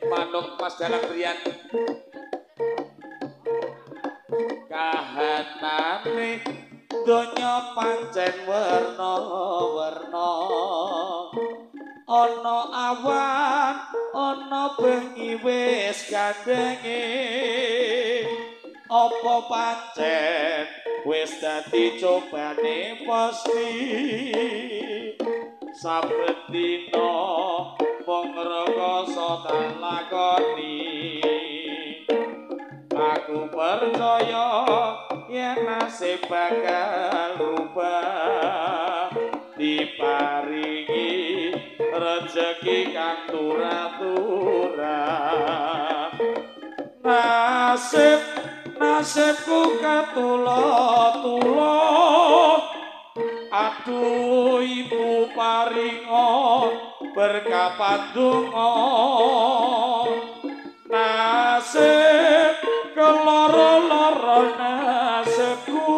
manuk Mas Dalang Brian kahanane donya pancen werna-werna ana awan ana bengi wis gandenge apa pancen wis dadi cobane pasti saben dina mung rekoso tak lakoni aku percaya yen nasib bakal rubah diparingi rezeki kang turah-turah nasibku ketula-tula aduh ibu paringo berkah pandonga nasib keloro-loro nasibku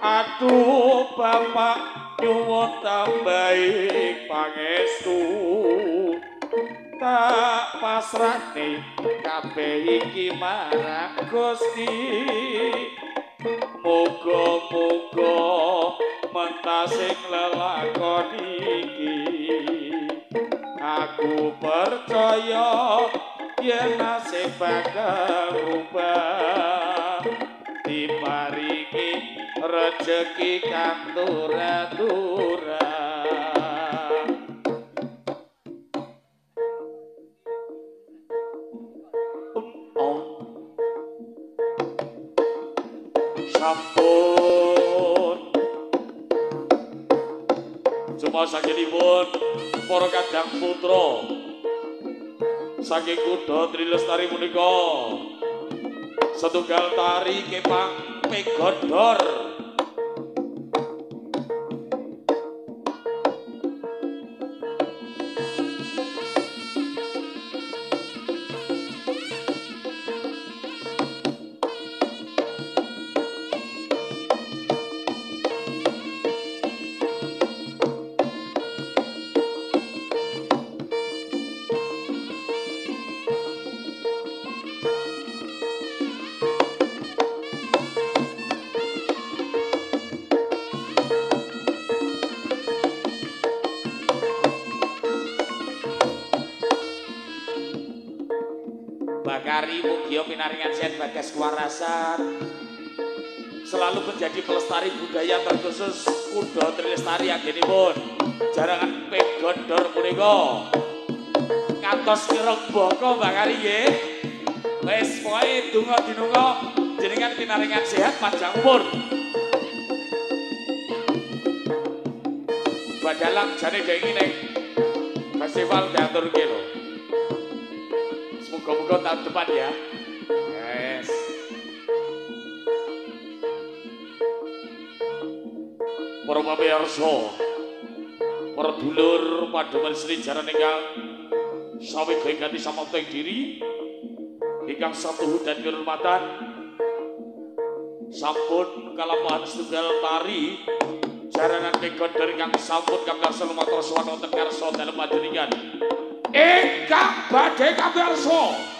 aduh bapak nyuwun tambahi pangestu tak pasrahne kabeh iki marang Gusti muga-muga mentasing lelakon iki aku percaya yen nasib bakal rubah diparingi rezeki kang turah-turah sampun cuma sakinipun para kadang putra saking Kuda Trilestari punika setunggal tari kepang Megodor Bakari Mugio Pinaringan Sen Bagas Kuarasan selalu menjadi pelestari budaya terkhusus Kuda Trilestari anggenipun jarangan Megodor punika ngantos kirang baka Bakari nggih wis pokoke donga dinunga jenengan pinaringan sehat panjang umur badalang jane dengi ning festival teater iki lho semoga-moga tahun depan ya. Yes. Para pamirsa, para dulur pademen Sri Jaran ingkang sawi ganti samapta diri ingkang satuhu dan kehormatan sampun kalampahan setunggal tari jaranan Megodor ingkang sampun kami salamatur suwan wonten karsa dalem panjenengan ingkang badhe kabarsa